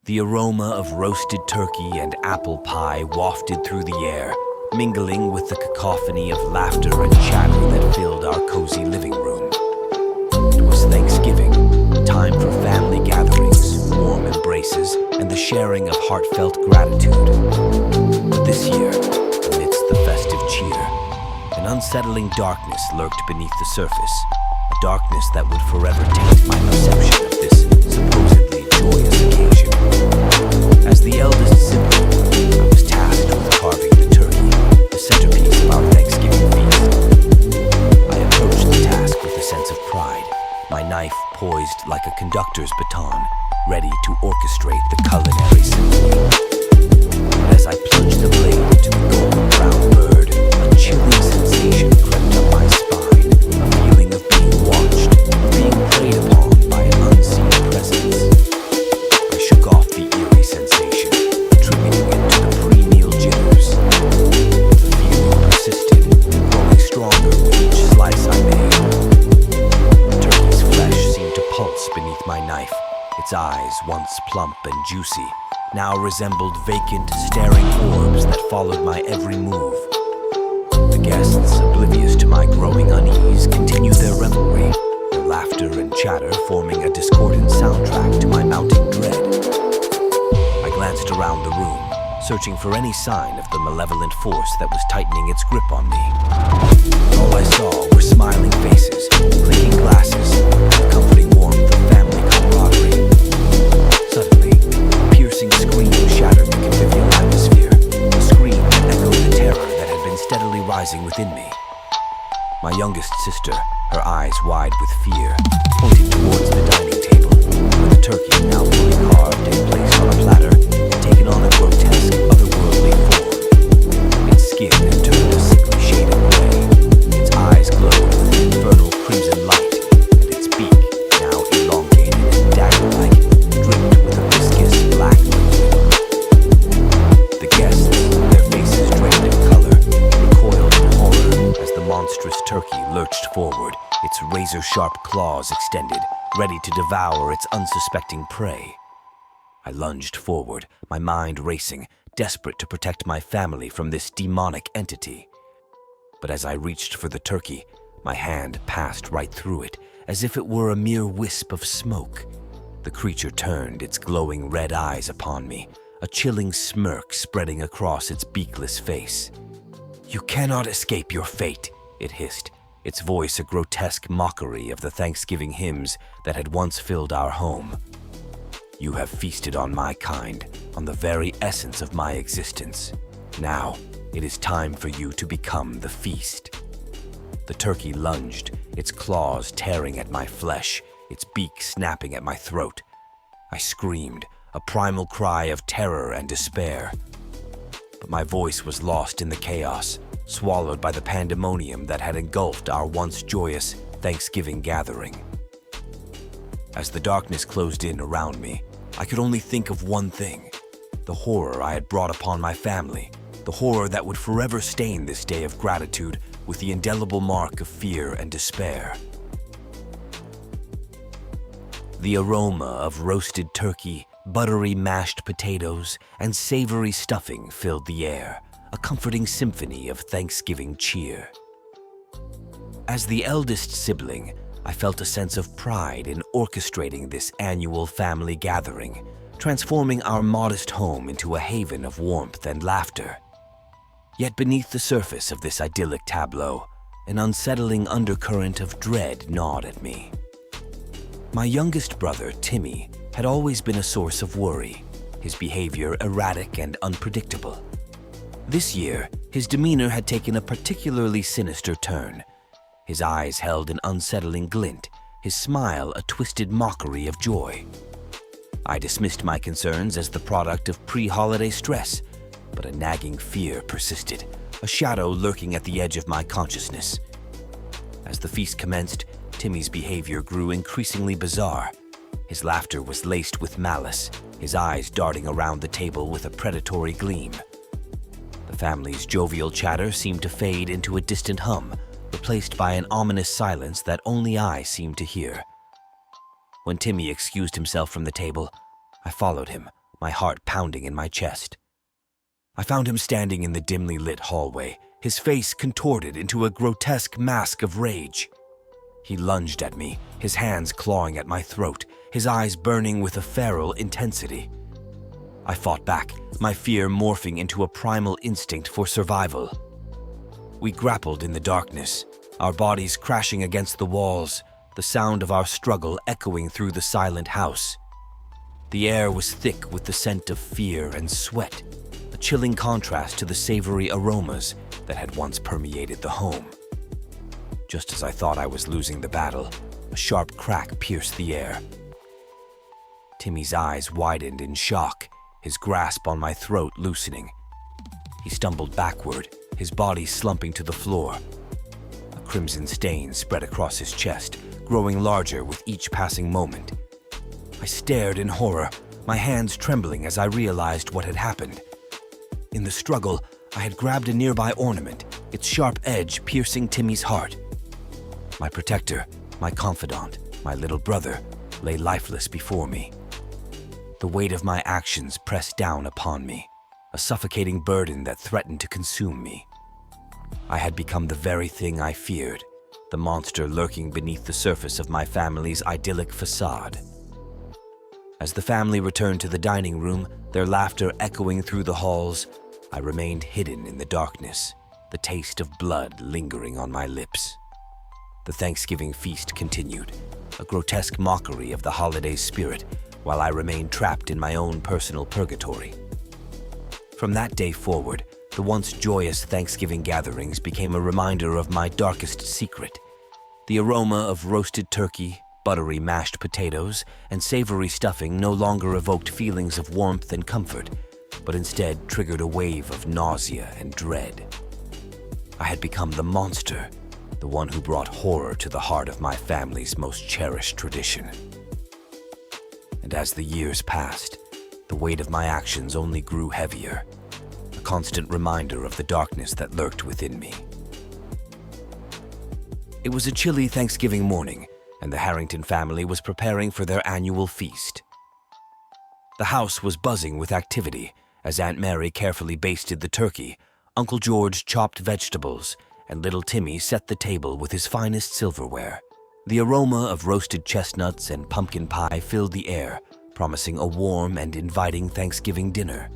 The aroma of roasted turkey and apple pie wafted through the air, mingling with the cacophony of laughter and chatter that filled our cozy living room. It was Thanksgiving, time for family gatherings, warm embraces, and the sharing of heartfelt gratitude. But this year, amidst the festive cheer, an unsettling darkness lurked beneath the surface, a darkness that would forever taint my perception of this supposedly joyous occasion. As the eldest sibling, I was tasked with carving the turkey, the centerpiece of our Thanksgiving feast. I approached the task with a sense of pride, my knife poised like a conductor's baton, ready to orchestrate the culinary symphony. But as I plunged the blade into the golden brown bird, a chilling sensation crept up my spine, a feeling of being watched, of being preyed upon by an unseen presence. I shook off the eerie sensation, attributing it to the pre-meal jitters. The feeling persisted, growing stronger with each slice I made. The turkey's flesh seemed to pulse beneath my knife. Its eyes, once plump and juicy, now resembled vacant, staring orbs that followed my every move. The guests, oblivious to my growing unease, continued their revelry, their laughter and chatter forming a discordant soundtrack to my mounting dread. I glanced around the room, searching for any sign of the malevolent force that was tightening its grip on me. All I saw were smiling faces, clinking glasses, the comforting warmth of family camaraderie. Suddenly, a piercing scream shattered the convivial atmosphere, a scream that echoed the terror that had been steadily rising within me. My youngest sister, her eyes wide with fear, pointed towards the dining table, where the turkey, now fully carved and placed on a platter, had taken on a grotesque, otherworldly form. Its skin had turned a sickly shade of gray, its eyes glowed with an infernal crimson light, and its beak, now elongated and dagger-like, dripped with a viscous black liquid. The guests, their faces drained of color, recoiled in horror as the monstrous turkey lurched forward, its razor-sharp claws extended, ready to devour its unsuspecting prey. I lunged forward, my mind racing, desperate to protect my family from this demonic entity. But as I reached for the turkey, my hand passed right through it, as if it were a mere wisp of smoke. The creature turned its glowing red eyes upon me, a chilling smirk spreading across its beakless face. "You cannot escape your fate," it hissed, its voice a grotesque mockery of the Thanksgiving hymns that had once filled our home. "You have feasted on my kind, on the very essence of my existence. Now, it is time for you to become the feast." The turkey lunged, its claws tearing at my flesh, its beak snapping at my throat. I screamed, a primal cry of terror and despair. But my voice was lost in the chaos, swallowed by the pandemonium that had engulfed our once joyous Thanksgiving gathering. As the darkness closed in around me, I could only think of one thing: the horror I had brought upon my family, the horror that would forever stain this day of gratitude with the indelible mark of fear and despair. The aroma of roasted turkey, buttery mashed potatoes, and savory stuffing filled the air, a comforting symphony of Thanksgiving cheer. As the eldest sibling, I felt a sense of pride in orchestrating this annual family gathering, transforming our modest home into a haven of warmth and laughter. Yet beneath the surface of this idyllic tableau, an unsettling undercurrent of dread gnawed at me. My youngest brother, Timmy, had always been a source of worry, his behavior erratic and unpredictable. This year, his demeanor had taken a particularly sinister turn. His eyes held an unsettling glint, his smile a twisted mockery of joy. I dismissed my concerns as the product of pre-holiday stress, but a nagging fear persisted, a shadow lurking at the edge of my consciousness. As the feast commenced, Timmy's behavior grew increasingly bizarre. His laughter was laced with malice, his eyes darting around the table with a predatory gleam. The family's jovial chatter seemed to fade into a distant hum, replaced by an ominous silence that only I seemed to hear. When Timmy excused himself from the table, I followed him, my heart pounding in my chest. I found him standing in the dimly lit hallway, his face contorted into a grotesque mask of rage. He lunged at me, his hands clawing at my throat, his eyes burning with a feral intensity. I fought back, my fear morphing into a primal instinct for survival. We grappled in the darkness, our bodies crashing against the walls, the sound of our struggle echoing through the silent house. The air was thick with the scent of fear and sweat, a chilling contrast to the savory aromas that had once permeated the home. Just as I thought I was losing the battle, a sharp crack pierced the air. Timmy's eyes widened in shock, his grasp on my throat loosening. He stumbled backward, his body slumping to the floor. A crimson stain spread across his chest, growing larger with each passing moment. I stared in horror, my hands trembling as I realized what had happened. In the struggle, I had grabbed a nearby ornament, its sharp edge piercing Timmy's heart. My protector, my confidant, my little brother, lay lifeless before me. The weight of my actions pressed down upon me, a suffocating burden that threatened to consume me. I had become the very thing I feared, the monster lurking beneath the surface of my family's idyllic facade. As the family returned to the dining room, their laughter echoing through the halls, I remained hidden in the darkness, the taste of blood lingering on my lips. The Thanksgiving feast continued, a grotesque mockery of the holiday's spirit, while I remained trapped in my own personal purgatory. From that day forward, the once joyous Thanksgiving gatherings became a reminder of my darkest secret. The aroma of roasted turkey, buttery mashed potatoes, and savory stuffing no longer evoked feelings of warmth and comfort, but instead triggered a wave of nausea and dread. I had become the monster, the one who brought horror to the heart of my family's most cherished tradition. And as the years passed, the weight of my actions only grew heavier, a constant reminder of the darkness that lurked within me. It was a chilly Thanksgiving morning, and the Harrington family was preparing for their annual feast. The house was buzzing with activity as Aunt Mary carefully basted the turkey, Uncle George chopped vegetables, and little Timmy set the table with his finest silverware. The aroma of roasted chestnuts and pumpkin pie filled the air, promising a warm and inviting Thanksgiving dinner.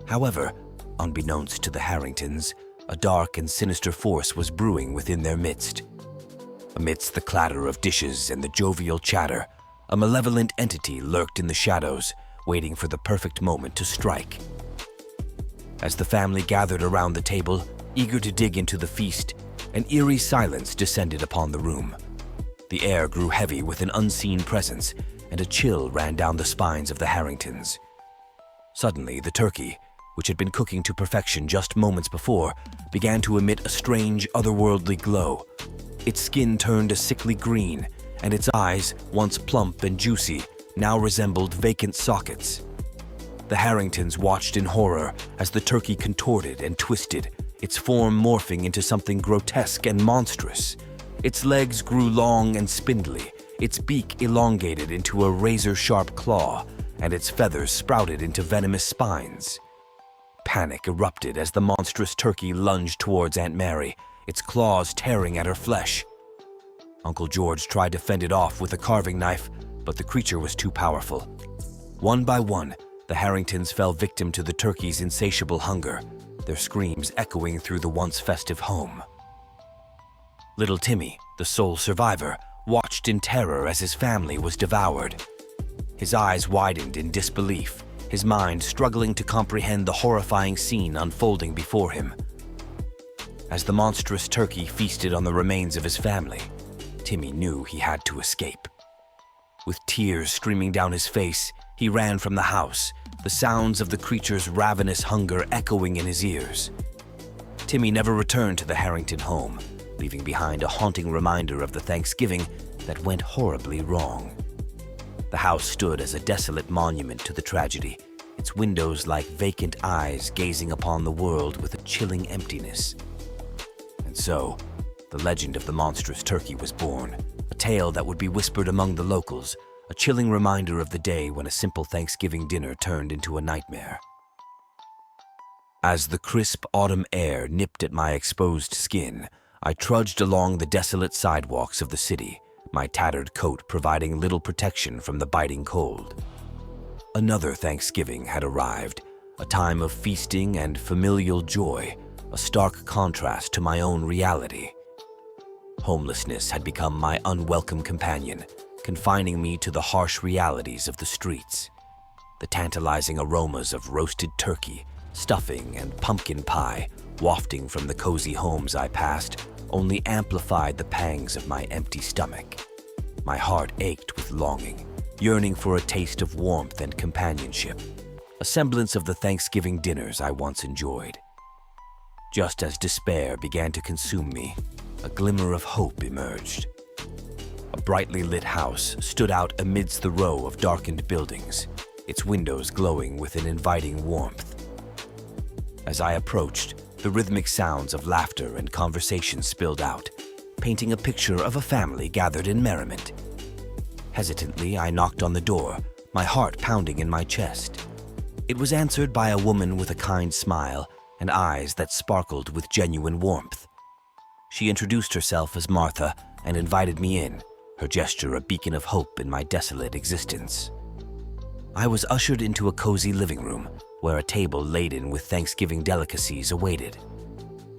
However, unbeknownst to the Harringtons, a dark and sinister force was brewing within their midst. Amidst the clatter of dishes and the jovial chatter, a malevolent entity lurked in the shadows, waiting for the perfect moment to strike. As the family gathered around the table, eager to dig into the feast, an eerie silence descended upon the room. The air grew heavy with an unseen presence, and a chill ran down the spines of the Harringtons. Suddenly, the turkey, which had been cooking to perfection just moments before, began to emit a strange, otherworldly glow. Its skin turned a sickly green, and its eyes, once plump and juicy, now resembled vacant sockets. The Harringtons watched in horror as the turkey contorted and twisted, its form morphing into something grotesque and monstrous. Its legs grew long and spindly, its beak elongated into a razor-sharp claw, and its feathers sprouted into venomous spines. Panic erupted as the monstrous turkey lunged towards Aunt Mary, its claws tearing at her flesh. Uncle George tried to fend it off with a carving knife, but the creature was too powerful. One by one, the Harringtons fell victim to the turkey's insatiable hunger, their screams echoing through the once festive home. Little Timmy, the sole survivor, watched in terror as his family was devoured. His eyes widened in disbelief, his mind struggling to comprehend the horrifying scene unfolding before him. As the monstrous turkey feasted on the remains of his family, Timmy knew he had to escape. With tears streaming down his face, he ran from the house, the sounds of the creature's ravenous hunger echoing in his ears. Timmy never returned to the Harrington home, leaving behind a haunting reminder of the Thanksgiving that went horribly wrong. The house stood as a desolate monument to the tragedy, its windows like vacant eyes gazing upon the world with a chilling emptiness. And so, the legend of the monstrous turkey was born, a tale that would be whispered among the locals, a chilling reminder of the day when a simple Thanksgiving dinner turned into a nightmare. As the crisp autumn air nipped at my exposed skin, I trudged along the desolate sidewalks of the city, my tattered coat providing little protection from the biting cold. Another Thanksgiving had arrived, a time of feasting and familial joy, a stark contrast to my own reality. Homelessness had become my unwelcome companion, confining me to the harsh realities of the streets. The tantalizing aromas of roasted turkey, stuffing, and pumpkin pie, wafting from the cozy homes I passed, only amplified the pangs of my empty stomach. My heart ached with longing, yearning for a taste of warmth and companionship, a semblance of the Thanksgiving dinners I once enjoyed. Just as despair began to consume me, a glimmer of hope emerged. A brightly lit house stood out amidst the row of darkened buildings, its windows glowing with an inviting warmth. As I approached, the rhythmic sounds of laughter and conversation spilled out, painting a picture of a family gathered in merriment. Hesitantly, I knocked on the door, my heart pounding in my chest. It was answered by a woman with a kind smile and eyes that sparkled with genuine warmth. She introduced herself as Martha and invited me in, her gesture a beacon of hope in my desolate existence. I was ushered into a cozy living room where a table laden with Thanksgiving delicacies awaited.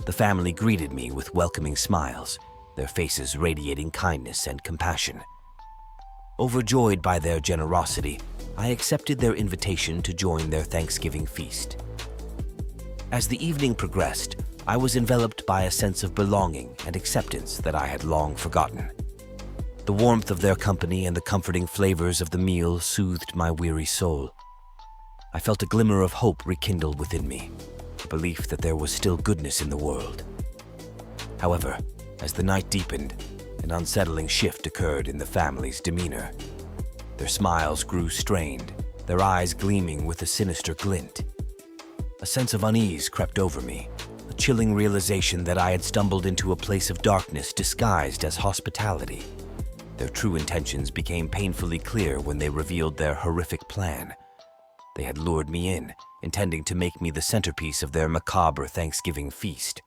The family greeted me with welcoming smiles, their faces radiating kindness and compassion. Overjoyed by their generosity, I accepted their invitation to join their Thanksgiving feast. As the evening progressed, I was enveloped by a sense of belonging and acceptance that I had long forgotten. The warmth of their company and the comforting flavors of the meal soothed my weary soul. I felt a glimmer of hope rekindle within me, a belief that there was still goodness in the world. However, as the night deepened, an unsettling shift occurred in the family's demeanor. Their smiles grew strained, their eyes gleaming with a sinister glint. A sense of unease crept over me, a chilling realization that I had stumbled into a place of darkness disguised as hospitality. Their true intentions became painfully clear when they revealed their horrific plan. They had lured me in, intending to make me the centerpiece of their macabre Thanksgiving feast.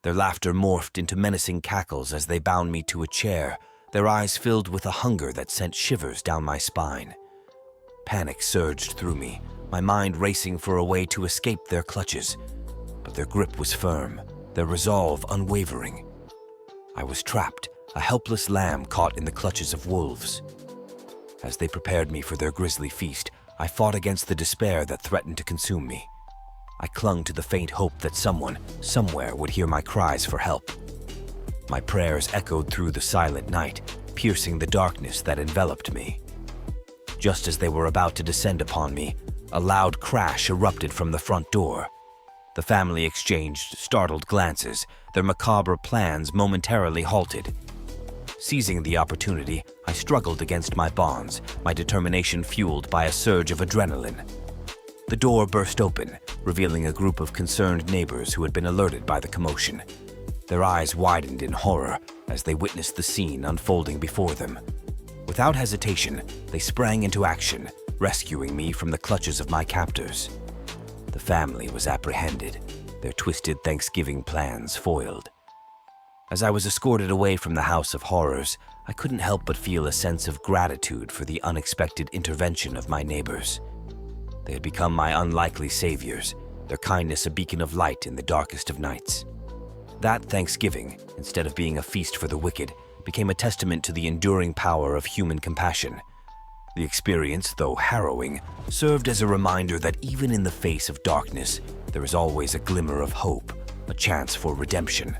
Their laughter morphed into menacing cackles as they bound me to a chair, their eyes filled with a hunger that sent shivers down my spine. Panic surged through me, my mind racing for a way to escape their clutches. But their grip was firm, their resolve unwavering. I was trapped, a helpless lamb caught in the clutches of wolves. As they prepared me for their grisly feast, I fought against the despair that threatened to consume me. I clung to the faint hope that someone, somewhere, would hear my cries for help. My prayers echoed through the silent night, piercing the darkness that enveloped me. Just as they were about to descend upon me, a loud crash erupted from the front door. The family exchanged startled glances, their macabre plans momentarily halted. Seizing the opportunity, I struggled against my bonds, my determination fueled by a surge of adrenaline. The door burst open, revealing a group of concerned neighbors who had been alerted by the commotion. Their eyes widened in horror as they witnessed the scene unfolding before them. Without hesitation, they sprang into action, rescuing me from the clutches of my captors. The family was apprehended, their twisted Thanksgiving plans foiled. As I was escorted away from the House of Horrors, I couldn't help but feel a sense of gratitude for the unexpected intervention of my neighbors. They had become my unlikely saviors, their kindness a beacon of light in the darkest of nights. That Thanksgiving, instead of being a feast for the wicked, became a testament to the enduring power of human compassion. The experience, though harrowing, served as a reminder that even in the face of darkness, there is always a glimmer of hope, a chance for redemption.